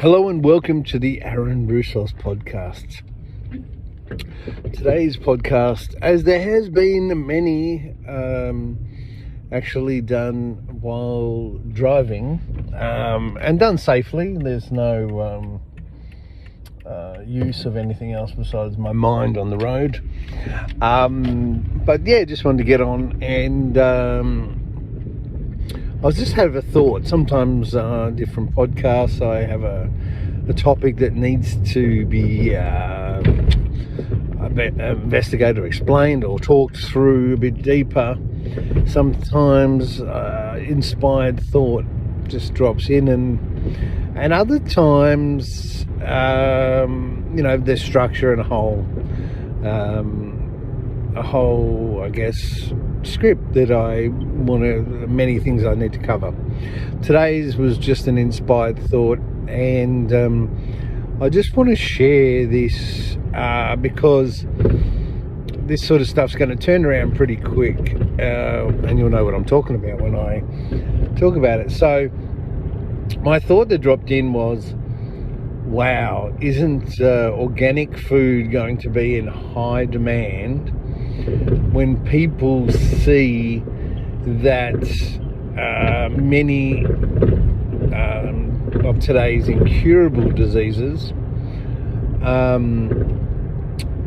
Hello and welcome to the Aaron Brusos podcast. Today's podcast, as there has been many actually done while driving and done safely. There's no use of anything else besides my mind on the road. But yeah, just wanted to get on and I was just having a thought. Sometimes different podcasts, I have a topic that needs to be investigated or explained or talked through a bit deeper. Sometimes inspired thought just drops in, and other times, there's structure and a whole, I guess, script that I want to, many things I need to cover. Today's was just an inspired thought, and I just want to share this because this sort of stuff's going to turn around pretty quick, and you'll know what I'm talking about when I talk about it. So my thought that dropped in was, wow, isn't organic food going to be in high demand when people see that many of today's incurable diseases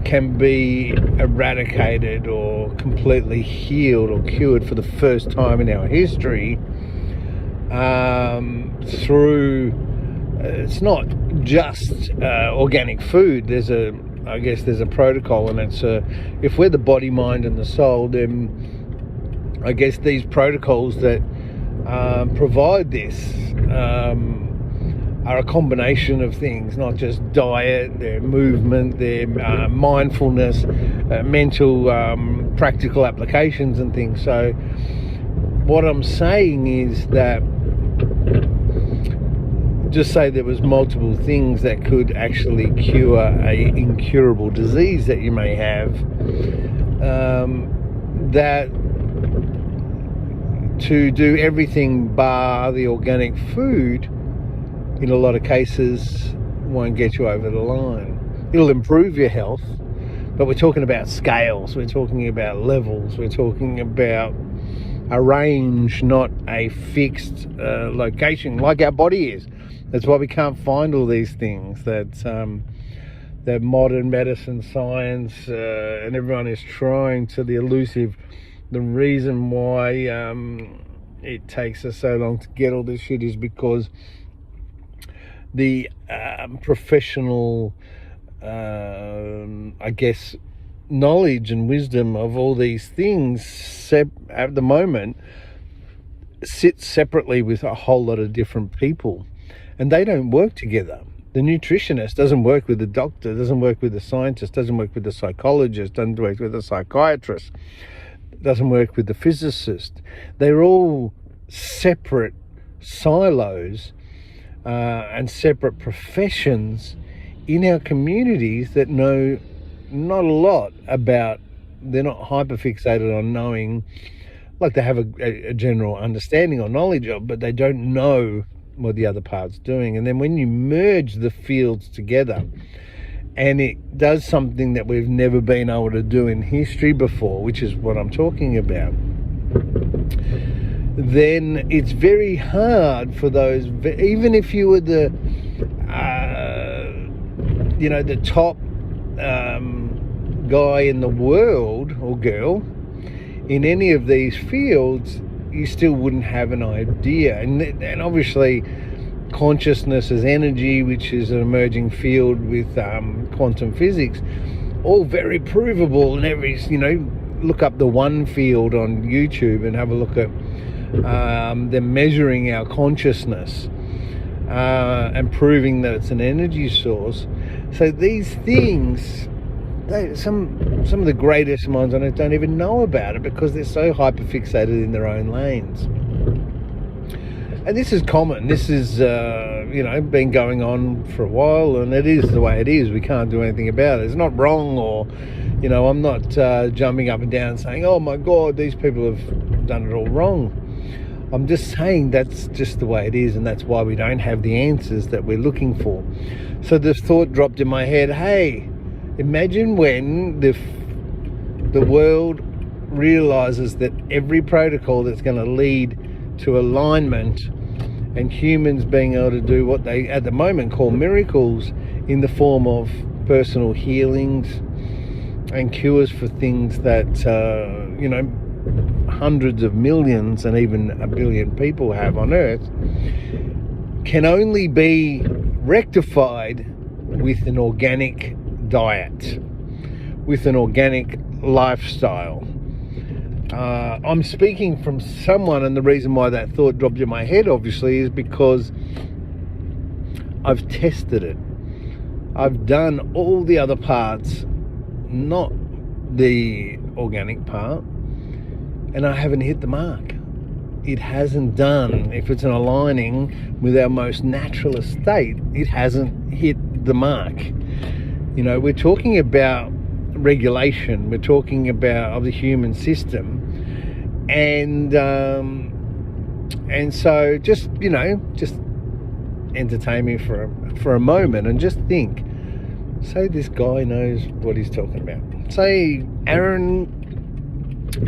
can be eradicated or completely healed or cured for the first time in our history through it's not just organic food. There's a protocol, and it's if we're the body, mind and the soul, then I guess these protocols that provide this are a combination of things, not just diet, their movement, their mindfulness, mental, practical applications and things. So what I'm saying is that, just say there was multiple things that could actually cure a incurable disease that you may have, that to do everything bar the organic food in a lot of cases won't get you over the line. It'll improve your health, but we're talking about scales, we're talking about levels, we're talking about a range, not a fixed location like our body is. That's why we can't find all these things that modern medicine, science, and everyone is trying to the elusive. The reason why it takes us so long to get all this shit is because the professional, knowledge and wisdom of all these things at the moment sits separately with a whole lot of different people. And they don't work together. The nutritionist doesn't work with the doctor, doesn't work with the scientist, doesn't work with the psychologist, doesn't work with the psychiatrist, doesn't work with the physicist. They're all separate silos and separate professions in our communities that know not a lot about, they're not hyperfixated on knowing, like they have a general understanding or knowledge of, but they don't know what the other part's doing. And then when you merge the fields together, and it does something that we've never been able to do in history before, which is what I'm talking about, then it's very hard for those, even if you were the top guy in the world or girl in any of these fields, you still wouldn't have an idea. And obviously consciousness as energy, which is an emerging field with quantum physics, all very provable. And look up the One Field on YouTube and have a look at them measuring our consciousness and proving that it's an energy source. So these things, some of the greatest minds on it don't even know about it because they're so hyperfixated in their own lanes. And this is common. This is, been going on for a while, and it is the way it is. We can't do anything about it. It's not wrong, or, I'm not jumping up and down saying, oh my God, these people have done it all wrong. I'm just saying that's just the way it is, and that's why we don't have the answers that we're looking for. So this thought dropped in my head, hey, imagine when the world realizes that every protocol that's going to lead to alignment and humans being able to do what they at the moment call miracles in the form of personal healings and cures for things that hundreds of millions and even a billion people have on earth, can only be rectified with an organic diet, with an organic lifestyle. I'm speaking from someone, and the reason why that thought dropped in my head obviously is because I've tested it. I've done all the other parts, not the organic part, and I haven't hit the mark. It hasn't done, if it's an aligning with our most naturalist state, it hasn't hit the mark. We're talking about regulation, we're talking about of the human system, and so just entertain me for a moment and just think. Say this guy knows what he's talking about. Say, Aaron,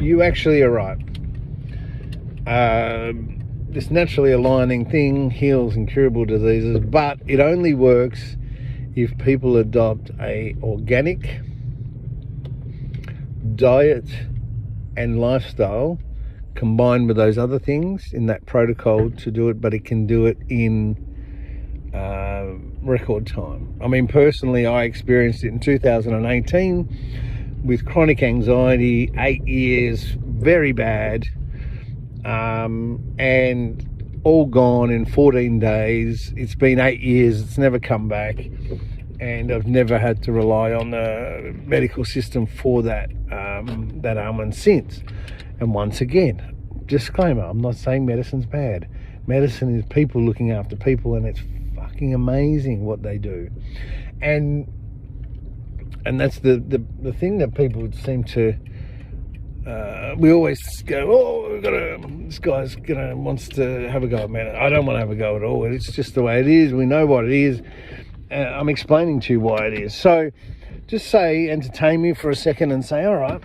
you actually are right. This naturally aligning thing heals incurable diseases, but it only works if people adopt a organic diet and lifestyle combined with those other things in that protocol to do it, but it can do it in record time. I mean, personally, I experienced it in 2018 with chronic anxiety, 8 years, very bad, and all gone in 14 days. It's been 8 years, it's never come back, and I've never had to rely on the medical system for that ailment since. And once again, disclaimer, I'm not saying medicine's bad. Medicine is people looking after people, and it's fucking amazing what they do. And that's the thing that people seem to we always go, this guy's wants to have a go at medicine. I don't want to have a go at all. It's just the way it is. We know what it is. I'm explaining to you why it is. So just entertain me for a second and say, all right,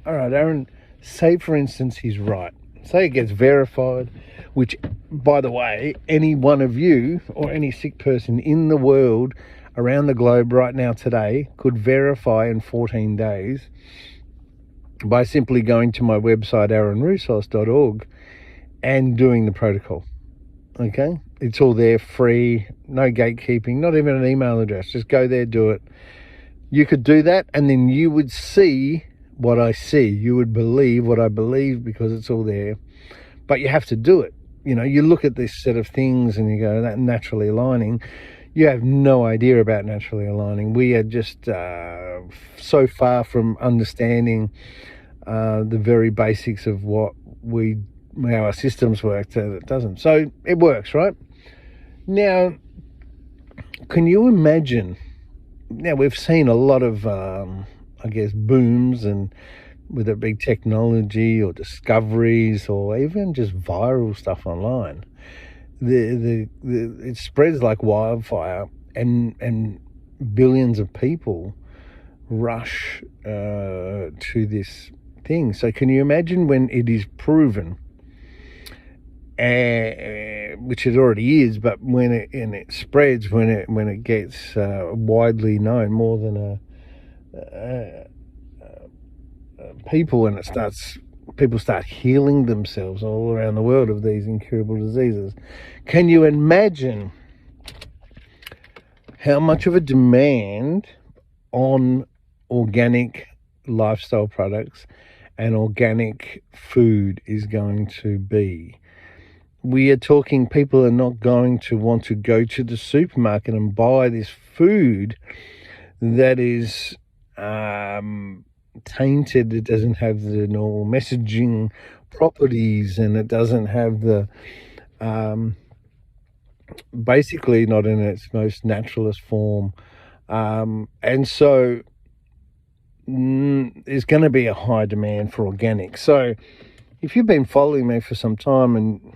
Aaron, say for instance he's right. Say it gets verified, which, by the way, any one of you or any sick person in the world around the globe right now today could verify in 14 days by simply going to my website, aaronrousos.org, and doing the protocol. Okay? It's all there, free, no gatekeeping, not even an email address. Just go there, do it. You could do that, and then you would see what I see. You would believe what I believe because it's all there. But you have to do it. You look at this set of things and you go, that naturally aligning. You have no idea about naturally aligning. We are just so far from understanding the very basics of how our systems work that it doesn't. So it works, right? Now, can you imagine? Now, we've seen a lot of, booms, and whether it be technology or discoveries or even just viral stuff online. It spreads like wildfire, and billions of people rush to this thing. So can you imagine when it is proven, which it already is, but when it spreads, when it gets widely known, more than people, and people start healing themselves all around the world of these incurable diseases. Can you imagine how much of a demand on organic lifestyle products and organic food is going to be? We are talking, people are not going to want to go to the supermarket and buy this food that is tainted. It doesn't have the normal messaging properties, and it doesn't have the basically not in its most naturalist form, and so there's going to be a high demand for organic. So if you've been following me for some time, and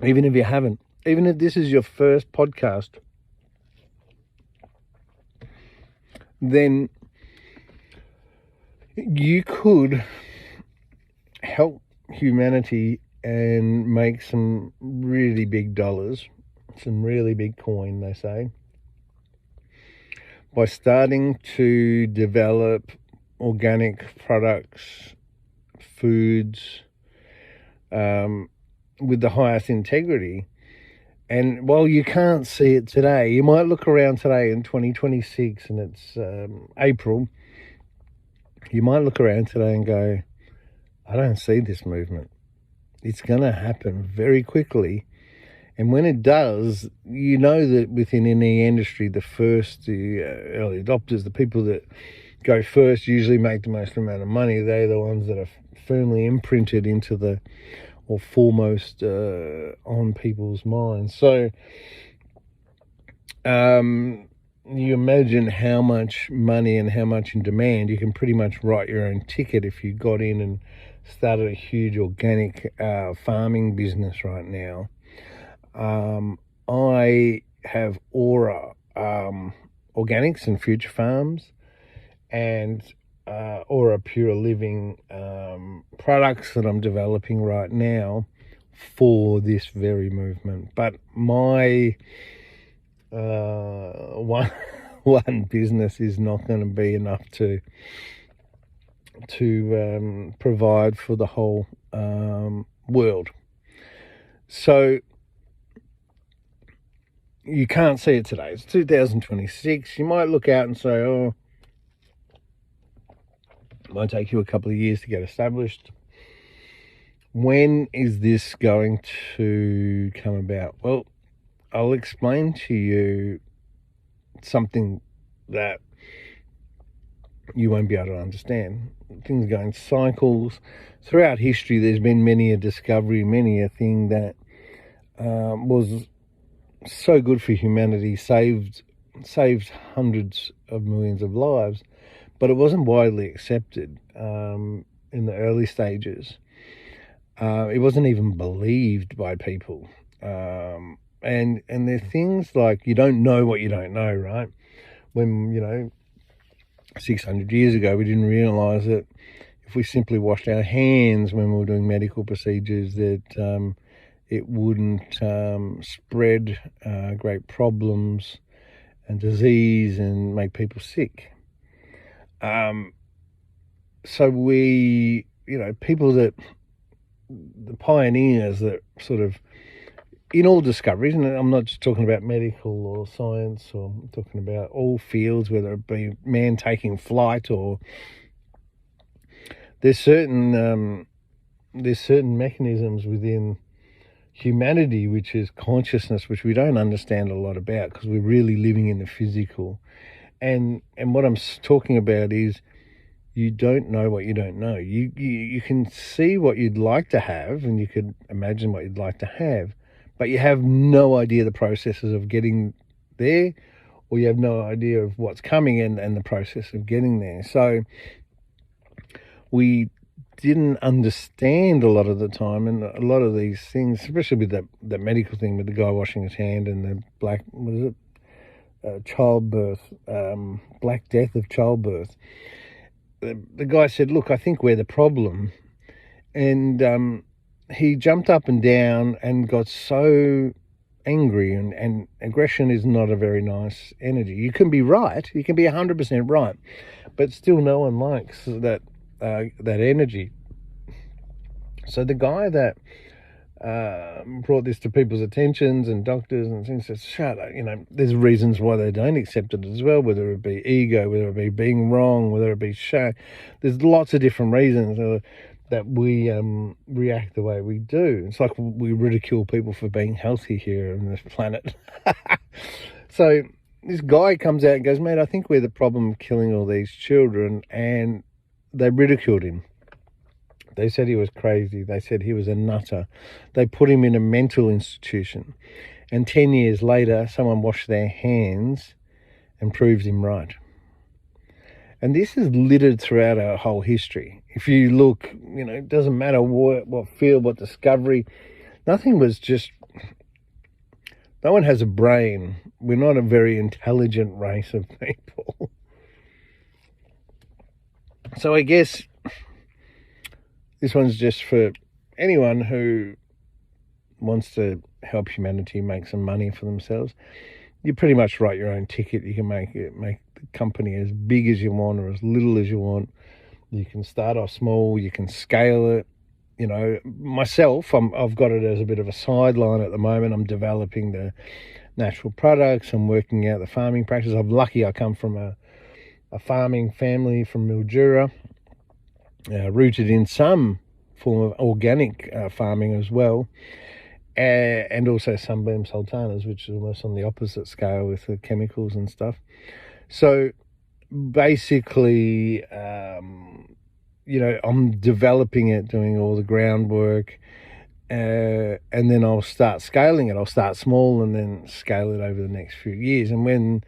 even if you haven't, even if this is your first podcast, then you could help humanity and make some really big dollars, some really big coin, they say, by starting to develop organic products, foods, with the highest integrity. And while you can't see it today, you might look around today in 2026 and it's April. You might look around today and go, I don't see this movement. It's going to happen very quickly. And when it does, you know that within any industry, the early adopters, the people that go first usually make the most amount of money. They're the ones that are firmly imprinted into or foremost on people's minds. So you imagine how much money and how much in demand. You can pretty much write your own ticket if you got in and started a huge organic farming business right now. I have Aura Organics and Future Farms and Aura Pure Living products that I'm developing right now for this very movement. But my one business is not going to be enough to provide for the whole world. So you can't see it today. It's 2026. You might look out and say, oh, it might take you a couple of years to get established. When is this going to come about? Well, I'll explain to you something that you won't be able to understand. Things go in cycles. Throughout history, there's been many a discovery, many a thing that was so good for humanity, saved hundreds of millions of lives, but it wasn't widely accepted in the early stages. It wasn't even believed by people. And there are things like, you don't know what you don't know, right? When, 600 years ago, we didn't realise that if we simply washed our hands when we were doing medical procedures, that it wouldn't spread great problems and disease and make people sick. So we, people the pioneers that sort of, in all discoveries, and I'm not just talking about medical or science, or I'm talking about all fields, whether it be man taking flight, or there's certain mechanisms within humanity, which is consciousness, which we don't understand a lot about because we're really living in the physical. And what I'm talking about is, you don't know what you don't know. You can see what you'd like to have, and you could imagine what you'd like to have, but you have no idea the processes of getting there, or you have no idea of what's coming and the process of getting there. So we didn't understand a lot of the time, and a lot of these things, especially with the medical thing, with the guy washing his hand and the childbirth, Black Death of childbirth. The guy said, look, I think we're the problem. And he jumped up and down and got so angry, and aggression is not a very nice energy. You can be right, you can be 100% right, but still no one likes that energy. So the guy that brought this to people's attentions and doctors and things says, shut up, there's reasons why they don't accept it as well, whether it be ego, whether it be being wrong, whether it be shame. There's lots of different reasons that we react the way we do. It's like we ridicule people for being healthy here on this planet. So this guy comes out and goes, mate, I think we're the problem killing all these children. And they ridiculed him. They said he was crazy. They said he was a nutter. They put him in a mental institution. And 10 years later, someone washed their hands and proved him right. And this is littered throughout our whole history. If you look, it doesn't matter what field, what discovery, nothing was just, no one has a brain. We're not a very intelligent race of people. So I guess this one's just for anyone who wants to help humanity make some money for themselves. You pretty much write your own ticket. You can make the company as big as you want or as little as you want. You can start off small. You can scale it. Myself, I've got it as a bit of a sideline at the moment. I'm developing the natural products. I'm working out the farming practice. I'm lucky I come from a farming family from Mildura, rooted in some form of organic farming as well. And also Sunbeam Sultanas, which is almost on the opposite scale with the chemicals and stuff. So basically, I'm developing it, doing all the groundwork, and then I'll start scaling it. I'll start small and then scale it over the next few years. And when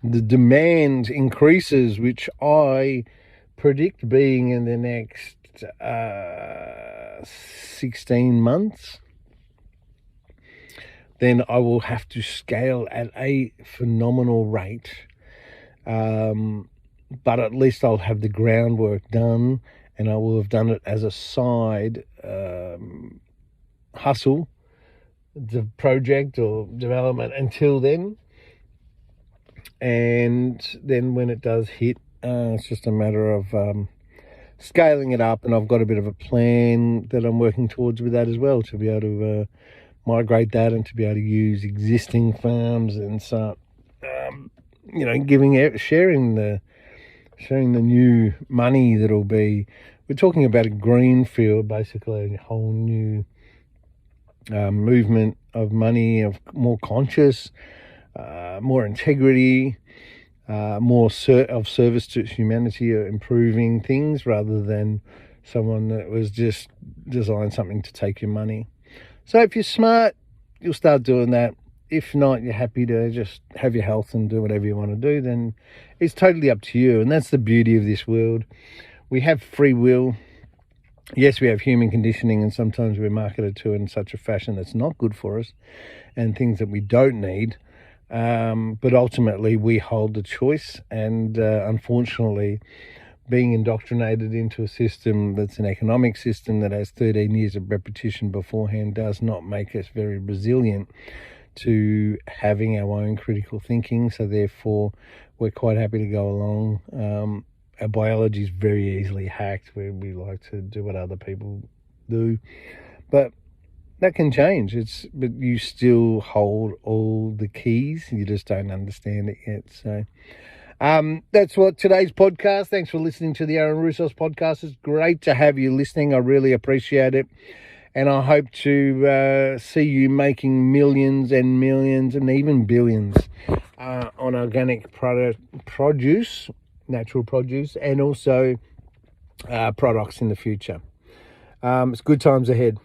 the demand increases, which I predict being in the next 16 months, then I will have to scale at a phenomenal rate. But at least I'll have the groundwork done, and I will have done it as a side hustle, the project or development until then. And then when it does hit, it's just a matter of scaling it up, and I've got a bit of a plan that I'm working towards with that as well, to be able to migrate that and to be able to use existing farms and start, sharing the new money that'll be. We're talking about a green field, basically a whole new movement of money, of more conscious, more integrity, more of service to humanity, or improving things rather than someone that was just designed something to take your money. So if you're smart, you'll start doing that. If not, you're happy to just have your health and do whatever you want to do, then it's totally up to you. And that's the beauty of this world. We have free will. Yes, we have human conditioning, and sometimes we're marketed to in such a fashion that's not good for us, and things that we don't need. But ultimately, we hold the choice. And unfortunately, being indoctrinated into a system that's an economic system that has 13 years of repetition beforehand does not make us very resilient to having our own critical thinking. So therefore, we're quite happy to go along. Our biology is very easily hacked, where we like to do what other people do. But that can change. But you still hold all the keys. You just don't understand it yet. So that's what today's podcast. Thanks for listening to the Aaron Roussos podcast. It's great to have you listening. I really appreciate it. And I hope to see you making millions and millions and even billions on organic produce, natural produce, and also products in the future. It's good times ahead.